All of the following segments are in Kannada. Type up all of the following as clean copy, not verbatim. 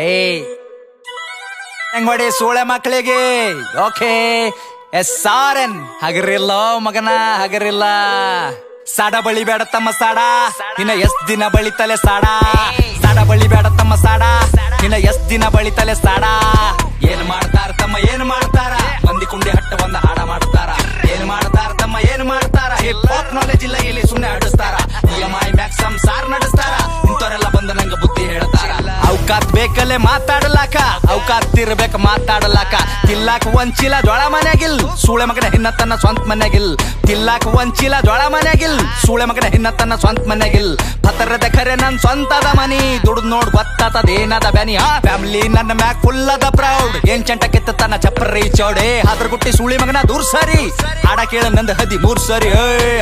ಏಯ್ ಹೆಂಗ್ ಮಾಡಿ ಸೂಳೆ ಮಕ್ಕಳಿಗೆ ಓಕೆ SRN ಹಗರಿಲ್ಲ ಮಗನ ಹಗರಿಲ್ಲ. ಸಾಡ ಬಳಿ ಬೇಡ ತಮ್ಮ ಸಾಡ ಇನ್ನ ಎಷ್ಟ್ ದಿನ ಬಳಿತಲೆ ಸಾಡ. ಸಾಡ ಬಳಿ ಬೇಡ ತಮ್ಮ ಸಾಡ ಇನ್ನ ಎಷ್ಟ್ ದಿನ ಬಳಿತಲೆ ಸಾಡ. ಏನ್ ಮಾಡ್ತಾರ ತಮ್ಮ ಏನ್ ಮಾಡ್ತಾರ, ಮಂದಿ ಕುಂಡಿ ಹಟ್ಟ ಒಂದ ಹಾಡ ಮಾಡ್ತಾರ. ಏನ್ ಮಾಡ್ತಾರ ತಮ್ಮ ಏನ್ ಮಾಡ್ತಾರ, ಹಿಪ್ ಹಾಪ್ ನಾಲೆಜ್ ಇಲ್ಲ ಇಲ್ಲಿ ಸುಮ್ನೆ ಆಡಿಸ್ತಾರ. EMI ಮ್ಯಾಕ್ಸ್ ಸಂಸಾರ್ ನಡೆಸ್ತಾರ, ಇಂಥವ್ರೆಲ್ಲ ಬಂದು ನಂಗ ಬುದ್ಧಿ ಹೇಳ್ತಾರ. ಅವಕಾತ್ ಬೇಕಲ್ಲೇ ಮಾತಾಡಲಾಕ, ಅವಕಾತ್ ಇರ್ಬೇಕ ಮಾತಾಡಲಾಕ. ತಿಲ್ಲಾಕ ಒಂಚಿಲ ಜೋಳ ಮನ್ಯಾಗಿಲ್, ಸೂಳೆ ಮಗನ ಹಿನ್ನ ತನ್ನ ಸ್ವಂತ ಮನ್ಯಾಗಿಲ್. ತಿಲ್ಲಾಕ ಒಂಚಿಲ ಜೋಳ ಮನ್ಯಾಗಿಲ್, ಸೂಳೆ ಮಗನ ಹಿನ್ನ ತನ್ನ ಸ್ವಂತ ಮನ್ಯಾಗಿಲ್. ಪತರದ ಖರೆ ನನ್ ಸ್ವಂತದ ಮನಿ, ದುಡ್ದು ನೋಡ್ ಗೊತ್ತಾತದೇನದ ಬ್ಯಾನಿ. ಆ ಫ್ಯಾಮಿಲಿ ನನ್ನ ಮ್ಯಾಕ್ ಫುಲ್ ಅದ ಪ್ರೌಡ್. ಏನ್ ಚಂಟ ಕಿತ್ತ ತನ್ನ ಚಪ್ಪರಿ ಚೌಡೆ, ಅದ್ರ ಗುಟ್ಟಿ ಸೂಳಿ ಮಗನ ದೂರ್ ಸರಿ. ಹಾಡ ಕೇಳ ನಂದ 13 ಸರಿ.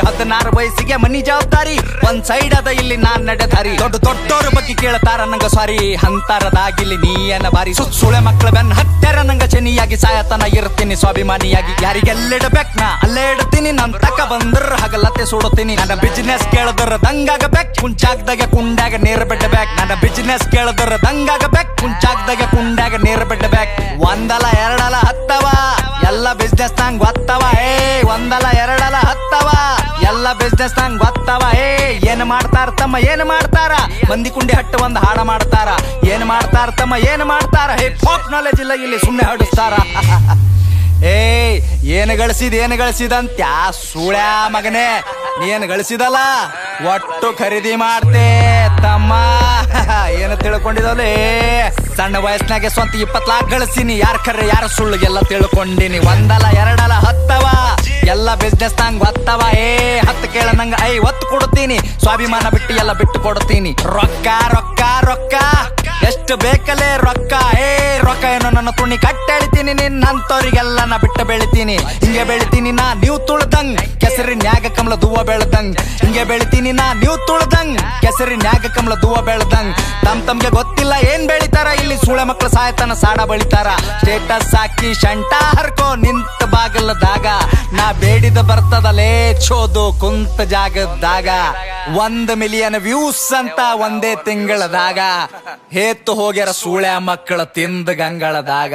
16 ವಯಸ್ಸಿಗೆ ಮನಿ ಜವಾಬ್ದಾರಿ, ಒಂದ್ ಸೈಡ್ ಅದ ಇಲ್ಲಿ ನಾನ್ ನಡೆದಾರಿ. ದೊಡ್ಡೋರ ಬಗ್ಗೆ ಕೇಳ್ತಾರ ನಂಗ ಸಾರಿ, ಅಂತರದಾಗಿಲ್ಲಿ ನೀಯನ ಬಾರಿ. ಸುಳೆ ಮಕ್ಕಳ ಬೆನ್ ಹತ್ತರ ನಂಗ ಚೆನ್ನಿಯಾಗಿ, ಸಾಯತನ ಇರ್ತೀನಿ ಸ್ವಾಭಿಮಾನಿಯಾಗಿ. ಯಾರಿಗೆಲ್ಲಿಡ್ಬೇಕ್ ನಾ ಅಲ್ಲೇ ಇಡ್ತೀನಿ, ನನ್ ತಕ ಬಂದ್ರ ಹಗಲತ್ತೆ ಸುಡುತ್ತೀನಿ. ನನ್ನ ಬಿಸಿನೆಸ್ ಕೇಳದ್ರ ದಂಗಾಗಬೇಕ್, ಕುಂಚಾಗ್ದಾಗ ಕುಂಡಾಗ ನೇರ ಬಿಡ್ಬೇಕ್. ನನ್ನ ಬಿಸಿನೆಸ್ ಕೇಳದ್ರ ದಂಗಾಗಬೇಕ್, ಕುಂಚಾಗ್ದಾಗ ಕುಂಡಾಗ ನೇರ ಬಿಡ್ಬೇಕ್. ಒಂದಲ ಎರಡಲ ಹತ್ತವ ಎಲ್ಲ ಬಿಸ್ನೆಸ್ ನಂಗ್ ಗೊತ್ತವ. ಒಂದಲ ಎರಡಲ ಹತ್ತವ ಎಲ್ಲ ಬಿಸ್ನೆಸ್ ನಂಗ್ ಗೊತ್ತವ. ಏನ್ ಮಾಡ್ತಾರ ತಮ್ಮ ಏನ್ ಮಾಡ್ತಾರ, ಮಂದಿ ಕುಂಡಿ ಹಟ್ಟು ಒಂದ್ ಹಾಡ ಮಾಡ್ತಾರ. ಏನ್ ಮಾಡ್ತಾರ ತಮ್ಮ ಏನ್ ಮಾಡ್ತಾರ, ಹಿಪ್ ಹಾಪ್ ನಾಲೆಜ್ ಇಲ್ಲ ಇಲ್ಲಿ ಸುಮ್ನೆ ಹಾಡಿಸ್ತಾರ. ಏನ್ ಗಳಿಸಿದಂತ ಸೂಳ್ಯಾ ಮಗನೇ, ನೀನ್ ಗಳಿಸಿದಲ್ಲ ಒಟ್ಟು ಖರೀದಿ ಮಾಡ್ತೆ ತಮ್ಮ. ಏನ ತಿಳ್ಕೊಂಡಿದಲೇ, ಸಣ್ಣ ವಯಸ್ಸಿನಾಗೆ ಸ್ವಂತ 20 ಲಾಖ ಗಳಿಸಿನಿ. ಯಾರ ಖರೆ ಯಾರ ಸುಳ್ಳು ಎಲ್ಲ ತಿಳ್ಕೊಂಡಿನಿ. ಒಂದಲ ಎರಡಲ ಹತ್ತವ ಎಲ್ಲ ಬಿಸ್ನೆಸ್ ನಂಗ್ ಗೊತ್ತವ. 10 ಕೇಳ ನಂಗ 50 ಕೊಡ್ತೀನಿ, ಸ್ವಾಭಿಮಾನ ಬಿಟ್ಟು ಎಲ್ಲ ಬಿಟ್ಟು ಕೊಡ್ತೀನಿ. ರೊಕ್ಕ ರೊಕ್ಕ ರೊಕ್ಕ ಎಷ್ಟು ಬೇಕಲೇ ರೊಕ್ಕ. ರೊಕ್ಕ ಏನೋ ನನ್ನ ತುಣಿ ಕಟ್ಟೆಳಿತೀನಿ, ನಿನ್ನಂತವ್ರಿಗೆಲ್ಲ ನಾ ಬಿಟ್ಟು ಬೆಳಿತೀನಿ. ಹಿಂಗೆ ಬೆಳಿತೀನಿ ನಾ ನೀವು ತುಳ್ದಂಗ್, ಕೆಸರಿನ್ಯಾಗ ಕಮಲ ದೂವ ಬೆಳ್ದಂಗ್. ಹಿಂಗೆ ಬೆಳಿತೀನಿ ನಾ ನೀವು ತುಳ್ದಂಗ್, ಕೆಸರಿನ್ಯಾಗ ಕಮಲ ದೂವ ಬೆಳ್ದಂಗ್. ತಮ್ಗೆ ಗೊತ್ತಿಲ್ಲ ಏನ್ ಬೆಳಿತಾರ ಇಲ್ಲಿ, ಸೂಳೆ ಮಕ್ಳು ಸಾಯತನ ಸಾಡ ಬಳಿತಾರ. ಸ್ಟೇಟಸ್ ಹಾಕಿ ಶಂಟ ಹರ್ಕೋ ನಿಂತ ಬಾಗಲದಾಗ, ನಾ ಬೇಡಿದ ಬರ್ತದಲೇ ಚೋದು ಕುಂತ ಜಾಗದಾಗ. 1 ಮಿಲಿಯನ್ ವ್ಯೂಸ್ ಅಂತ ಒಂದೇ ತಿಂಗಳದಾಗ, ಹೇತ್ತು ಹೋಗ್ಯಾರ ಸೂಳೆ ಮಕ್ಕಳ ತಿಂದ ಗಂಗಳದಾಗ.